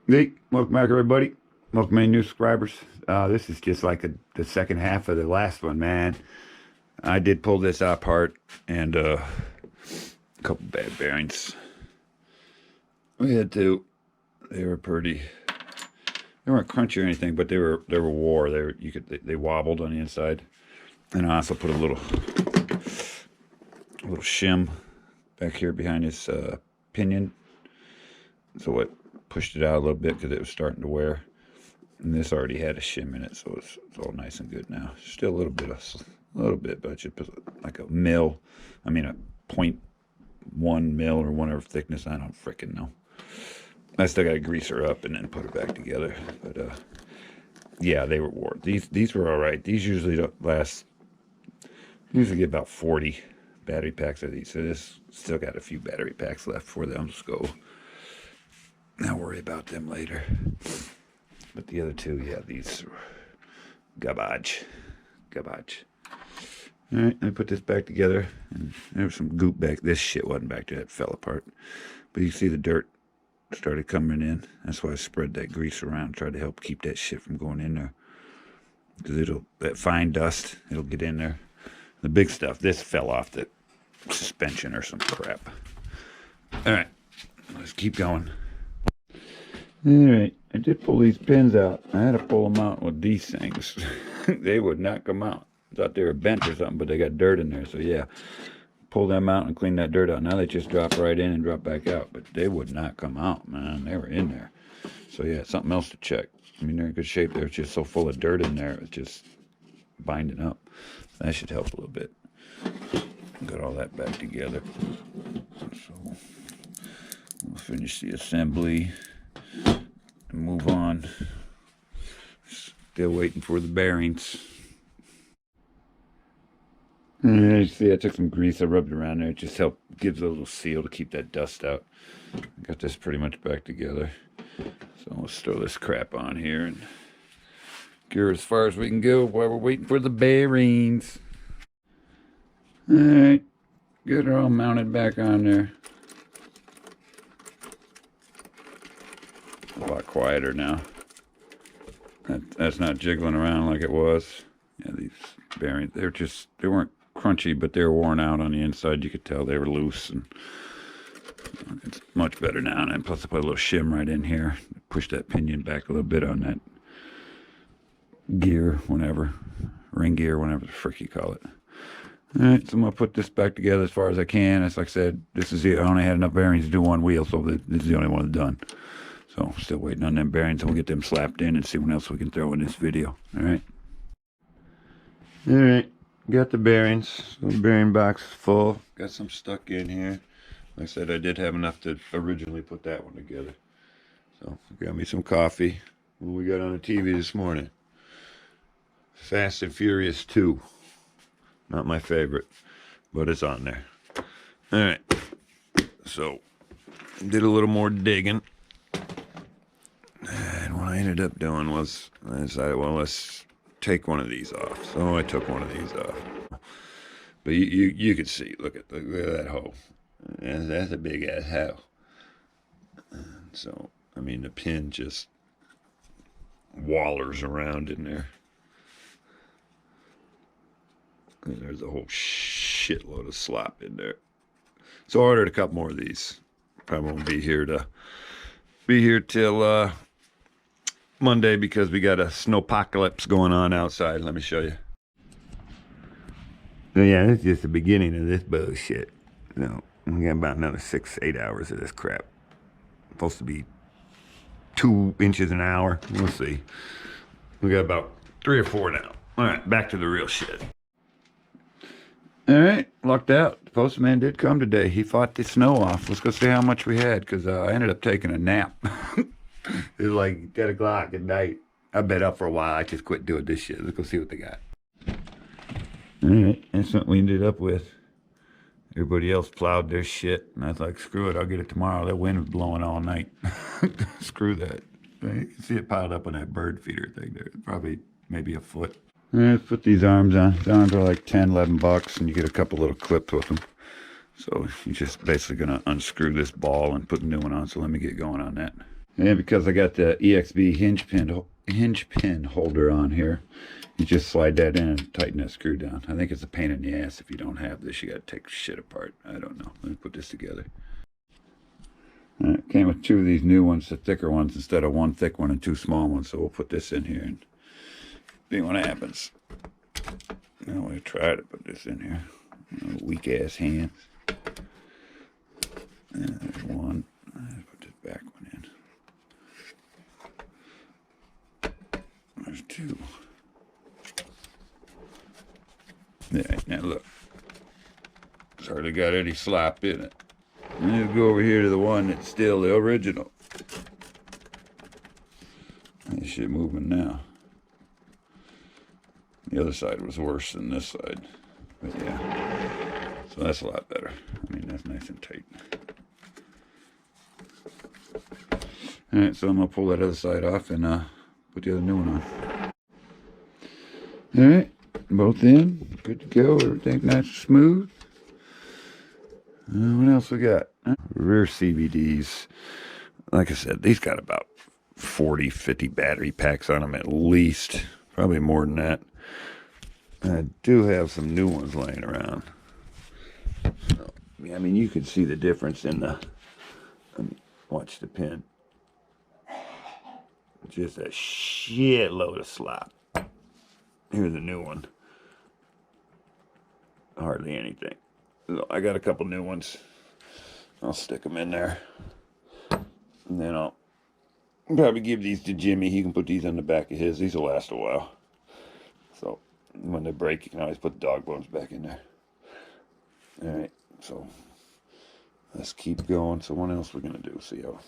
Hey, welcome back, everybody. Welcome any new subscribers. This is just like the second half of the last one, man. I did pull this apart and a couple bad bearings. We had to. They were pretty. They weren't crunchy or anything, but they were wore. They wobbled on the inside. And I also put a little shim back here behind this pinion, so it pushed it out a little bit because it was starting to wear. And this already had a shim in it, so it's all nice and good now. Still a little bit, but I should put like a mil. I mean a 0.1 mil or whatever thickness. I don't frickin' know. I still got to grease her up and then put her back together. But yeah, they were worn. These were all right. These usually don't last. Usually get about 40 battery packs of these. So this still got a few battery packs left for them. Let's go. I'll worry about them later. But the other two, yeah, these are garbage. Garbage. All right, let me put this back together. And there was some goop back. This shit wasn't back there. It fell apart. But you see the dirt started coming in. That's why I spread that grease around. Tried to help keep that shit from going in there. Because that fine dust, it'll get in there. The big stuff, this fell off the suspension or some crap. All right, let's keep going. All right, I did pull these pins out. I had to pull them out with these things. They would not come out. I thought they were bent or something, but they got dirt in there. So yeah, pull them out and clean that dirt out. Now they just drop right in and drop back out, but they would not come out, man. They were in there. So yeah, something else to check. I mean, they're in good shape. They're just so full of dirt in there. It's just binding up. That should help a little bit. Got all that back together. So we'll finish the assembly and move on. Still waiting for the bearings. And you see, I took some grease, I rubbed it around there. It just gives a little seal to keep that dust out. Got this pretty much back together. So let's throw this crap on here and gear as far as we can go while we're waiting for the bearings. All right, get her all mounted back on there. A lot quieter now. That's not jiggling around like it was. Yeah, these bearings, they weren't crunchy, but they were worn out on the inside. You could tell they were loose, and it's much better now. And plus I put a little shim right in here. Push that pinion back a little bit on that gear, whatever. Ring gear, whatever the frick you call it. All right, so I'm going to put this back together as far as I can. As like I said, I only had enough bearings to do one wheel, so this is the only one done. So still waiting on them bearings, and we'll get them slapped in and see what else we can throw in this video. All right. All right, got the bearings. The bearing box is full. Got some stuck in here. Like I said, I did have enough to originally put that one together. So got me some coffee. What we got on the TV this morning? Fast and Furious 2. Not my favorite, but it's on there. All right. So did a little more digging. And what I ended up doing was I decided, well, let's take one of these off. So I took one of these off. But you could see, look at that hole. That's a big ass hole. So, I mean, the pin just wallers around in there. And there's a whole shitload of slop in there. So I ordered a couple more of these. Probably won't be here till Monday because we got a snowpocalypse going on outside. Let me show you. So yeah, this is just the beginning of this bullshit. No, we got about another 6-8 hours of this crap. Supposed to be 2 inches an hour. We'll see. We got about 3 or 4 now. All right, back to the real shit. All right, lucked out. The postman did come today. He fought the snow off. Let's go see how much we had, because I ended up taking a nap. It was like 10 o'clock at night. I've been up for a while. I just quit doing this shit. Let's go see what they got. All right, that's something we ended up with. Everybody else plowed their shit, and I was like, screw it, I'll get it tomorrow. That wind was blowing all night. Screw that. You can see it piled up on that bird feeder thing there. Probably maybe a foot. All right, let's put these arms on. The arms are like 10, 11 bucks, and you get a couple little clips with them. So you're just basically going to unscrew this ball and put a new one on. So let me get going on that. And because I got the EXB hinge pin holder on here, you just slide that in and tighten that screw down. I think it's a pain in the ass if you don't have this. You got to take shit apart. I don't know. Let me put this together. It came with two of these new ones, the thicker ones, instead of one thick one and two small ones. So we'll put this in here and see what happens. I'm going to try to put this in here. Weak ass hands. And there's one. I'll put this back one in. There's two. Yeah, now look. It's hardly got any slop in it. And you go over here to the one that's still the original. This shit moving now. The other side was worse than this side. But yeah. So that's a lot better. I mean, that's nice and tight. Alright, so I'm going to pull that other side off and put the other new one on. Alright, both in. Good to go. Everything nice and smooth. What else we got? Rear CVDs. Like I said, these got about 40, 50 battery packs on them at least. Probably more than that. I do have some new ones laying around. So, I mean, you can see the difference in the... watch the pin. Just a shitload of slop. Here's a new one. Hardly anything. So I got a couple new ones. I'll stick them in there. And then I'll probably give these to Jimmy. He can put these on the back of his. These will last a while. So when they break, you can always put the dog bones back in there. Alright, so let's keep going. So what else we're going to do? See how...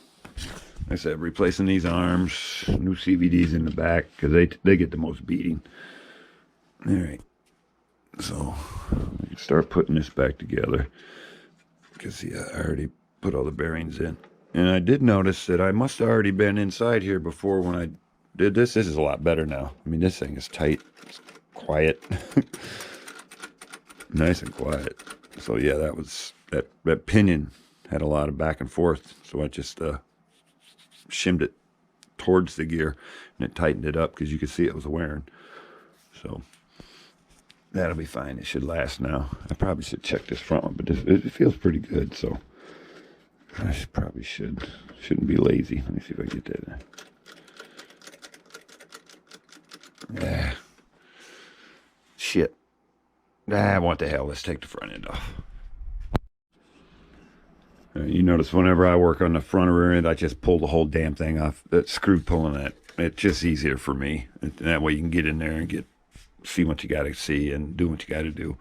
Like I said, replacing these arms, new CVDs in the back, because they get the most beating. Alright, so we can start putting this back together. Because, yeah, I already put all the bearings in. And I did notice that I must have already been inside here before when I did this. This is a lot better now. I mean, this thing is tight. It's quiet. Nice and quiet. So, yeah, that was... That pinion had a lot of back and forth. So I just shimmed it towards the gear. And it tightened it up because you could see it was wearing. So... that'll be fine. It should last now. I probably should check this front one, but it feels pretty good, so I probably shouldn't be lazy. Let me see if I can get that in. Yeah. Shit. What the hell? Let's take the front end off. You notice whenever I work on the front or rear end, I just pull the whole damn thing off. That screw pulling that. It's just easier for me. And that way you can get in there and see what you got to see and do what you got to do.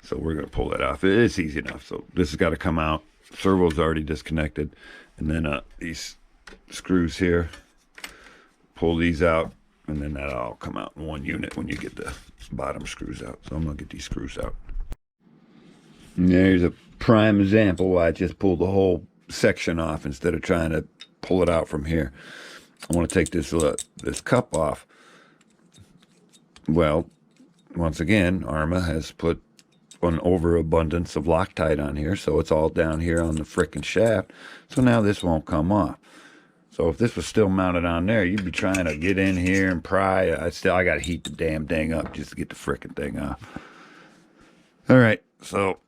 So we're going to pull that off. It's easy enough. So this has got to come out. Servo's already disconnected. And then these screws here, pull these out, and then that'll all come out in one unit when you get the bottom screws out. So I'm going to get these screws out. And there's a prime example why I just pulled the whole section off instead of trying to pull it out from here. I want to take this cup off. Well, once again, Arrma has put an overabundance of Loctite on here, so it's all down here on the frickin' shaft. So now this won't come off. So if this was still mounted on there, you'd be trying to get in here and pry. I got to heat the damn thing up just to get the frickin' thing off. All right, so,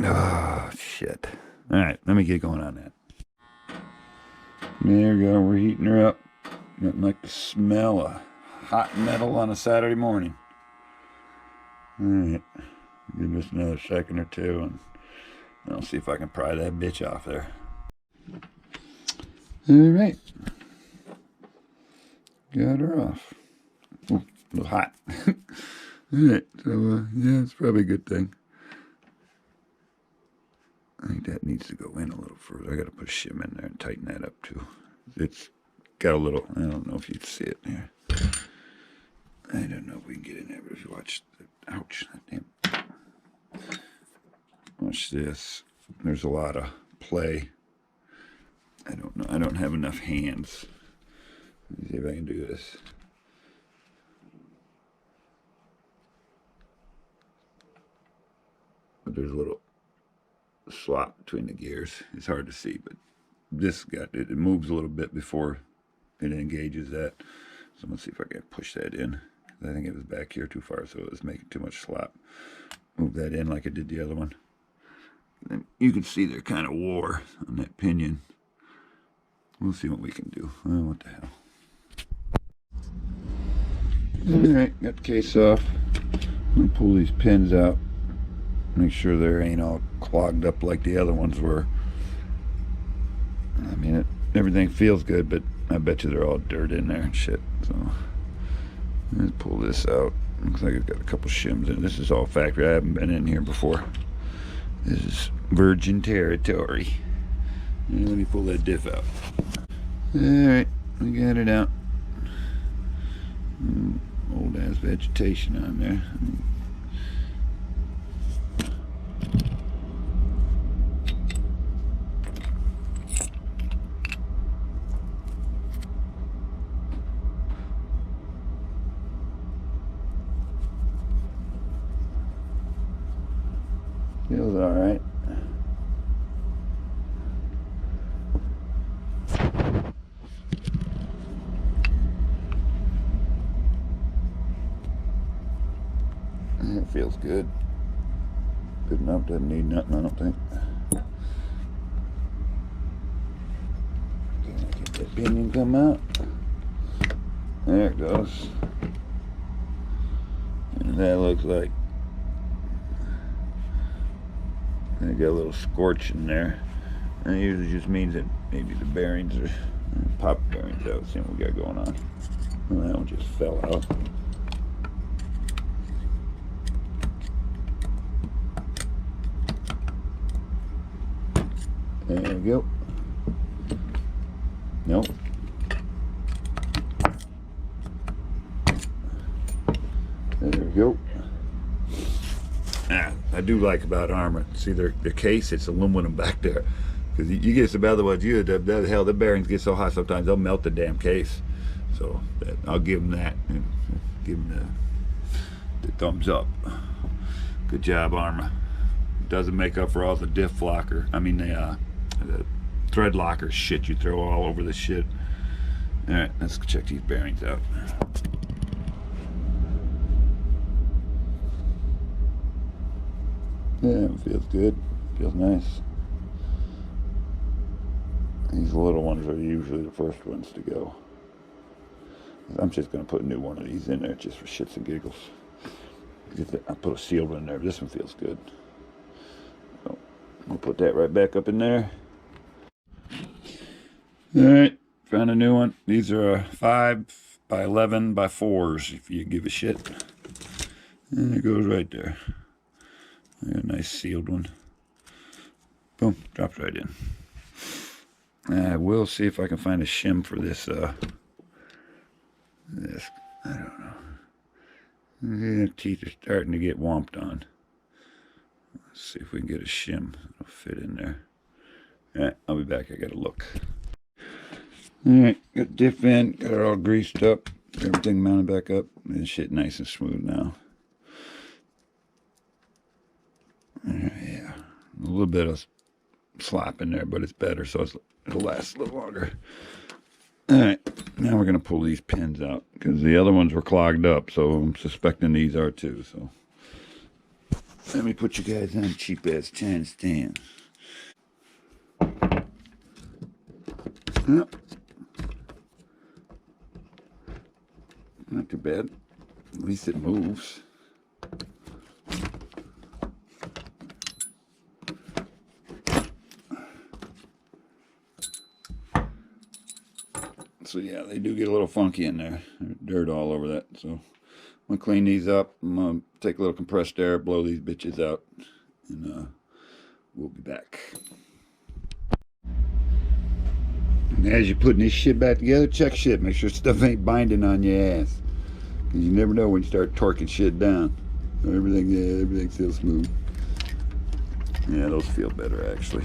oh shit. All right, let me get going on that. There we go. We're heating her up. Nothing like the smell of hot metal on a Saturday morning. Alright, give this another second or two and I'll see if I can pry that bitch off there. Alright, got her off. Oh, a little hot. Alright, so yeah, it's probably a good thing. I think that needs to go in a little further. I got to put a shim in there and tighten that up too. It's got a little, I don't know if you can see it here. I don't know if we can get in there, but if you watch, ouch, damn. Watch this. There's a lot of play. I don't know. I don't have enough hands. Let me see if I can do this. But there's a little slot between the gears. It's hard to see, but this it moves a little bit before it engages that. So I'm gonna see if I can push that in. I think it was back here too far, so it was making too much slop. Move that in like I did the other one. And you can see they're kind of wore on that pinion. We'll see what we can do. Oh, what the hell. Alright, got the case off. I'm gonna pull these pins out. Make sure they ain't all clogged up like the other ones were. I mean, everything feels good, but I bet you they're all dirt in there and shit. So, let's pull this out. Looks like it's got a couple shims in it. This is all factory. I haven't been in here before. This is virgin territory. And let me pull that diff out. Alright, we got it out. Old ass vegetation on there. Feels alright. It feels good. Good enough, doesn't need nothing, I don't think. Get that pinion come out. There it goes. And that looks like I got a little scorch in there. And it usually just means that maybe the bearings are pop bearings out. See what we got going on. Well, that one just fell out. There we go. Nope. There we go. I do like about Arrma. See the case, it's aluminum back there. Because you get some other ones, hell, the bearings get so hot sometimes they'll melt the damn case. So I'll give them that and give them the thumbs up. Good job, Arrma. Doesn't make up for all the diff locker. I mean the thread locker shit you throw all over the shit. All right, let's check these bearings out. Yeah, it feels good. Feels nice. These little ones are usually the first ones to go. I'm just going to put a new one of these in there just for shits and giggles. I put a sealed one in there. This one feels good. So we'll put that right back up in there. Alright, found a new one. These are 5 by 11 by 4s if you give a shit. And it goes right there. A nice sealed one. Boom, drops right in. I will see if I can find a shim for this. This, I don't know. The teeth are starting to get womped on. Let's see if we can get a shim that'll fit in there. Alright, I'll be back. I gotta look. Alright, got the diff in, got it all greased up, everything mounted back up. This shit nice and smooth now. Yeah, a little bit of slop in there, but it's better, so it'll last a little longer. Alright, now we're going to pull these pins out, because the other ones were clogged up, so I'm suspecting these are too, so. Let me put you guys on cheap-ass China stands. Yep. Not too bad. At least it moves. So yeah, they do get a little funky in there. There's dirt all over that. So I'm gonna clean these up. I'm gonna take a little compressed air, blow these bitches out, and we'll be back. And as you're putting this shit back together, check shit. Make sure stuff ain't binding on your ass. Cause you never know when you start torquing shit down. So everything feels smooth. Yeah, those feel better actually.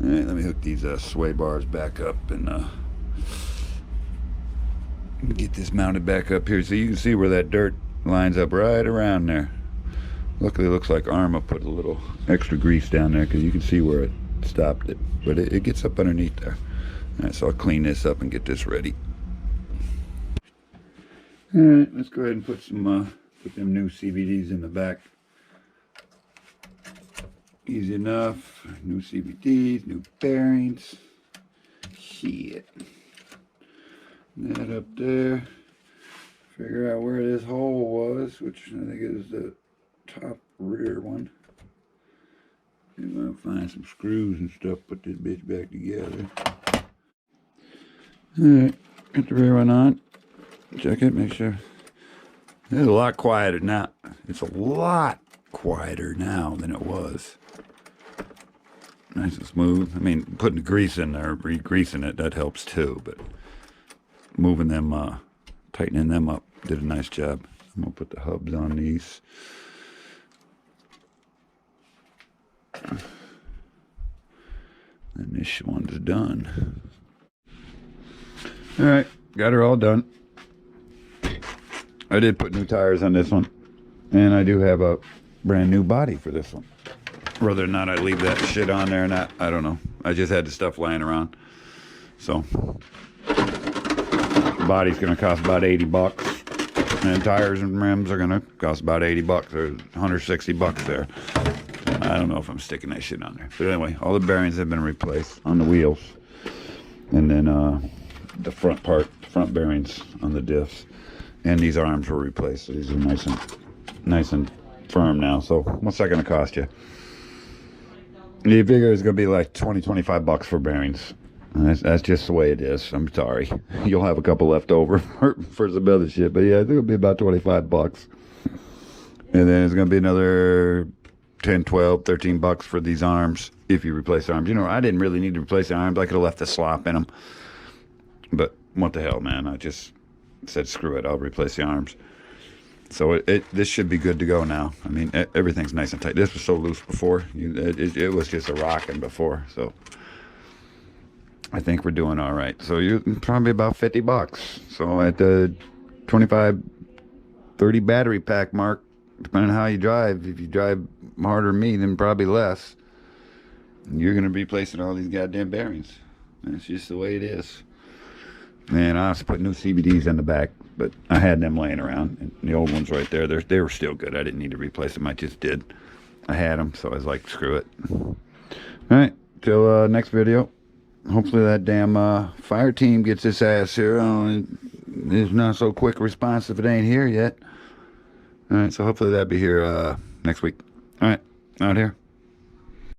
All right, let me hook these sway bars back up and get this mounted back up here so you can see where that dirt lines up right around there. Luckily it looks like Arrma put a little extra grease down there because you can see where stopped it, but it gets up underneath there. All right, so I'll clean this up and get this ready. All right, let's go ahead and put some put them new CVDs in the back. Easy enough. New CVDs, new bearings. Shit. That up there. Figure out where this hole was, which I think is the top rear one. See if I can find some screws and stuff, put this bitch back together. Alright, get the rear one on. Check it, make sure. It's a lot quieter now. It's a lot quieter now than it was. Nice and smooth. I mean, putting the grease in there, re-greasing it, that helps too, but moving them, tightening them up, did a nice job. I'm gonna put the hubs on these. And this one's done. All right, got her all done. I did put new tires on this one, and I do have a brand new body for this one. Whether or not I leave that shit on there or not, I don't know. I just had the stuff laying around. So, the body's gonna cost about 80 bucks. And tires and rims are gonna cost about 80 bucks. There's 160 bucks there. I don't know if I'm sticking that shit on there. But anyway, all the bearings have been replaced on the wheels. And then the front bearings on the diffs. And these arms were replaced. So these are nice and firm now. So what's that gonna cost you? You figure it's gonna be like 25 bucks for bearings. And that's just the way it is. I'm sorry. You'll have a couple left over for some other shit. But yeah, I think it'll be about 25 bucks. And then it's gonna be another 10, 12, 13 bucks for these arms if you replace the arms. You know, I didn't really need to replace the arms. I could have left the slop in them. But what the hell, man? I just said, screw it. I'll replace the arms. So this should be good to go now. I mean, everything's nice and tight. This was so loose before. It was just a rocking before. So I think we're doing all right. So you're probably about 50 bucks. So at the 25, 30 battery pack mark, depending on how you drive, if you drive harder than me, then probably less, you're going to be replacing all these goddamn bearings. That's just the way it is. And I also put new CVDs in the back, but I had them laying around. And the old ones right there, they were still good. I didn't need to replace them. I just did. I had them, so I was like, screw it. All right, till next video. Hopefully that damn fire team gets its ass here. It's not so quick response if it ain't here yet. All right, so hopefully that'll be here next week. All right, out here.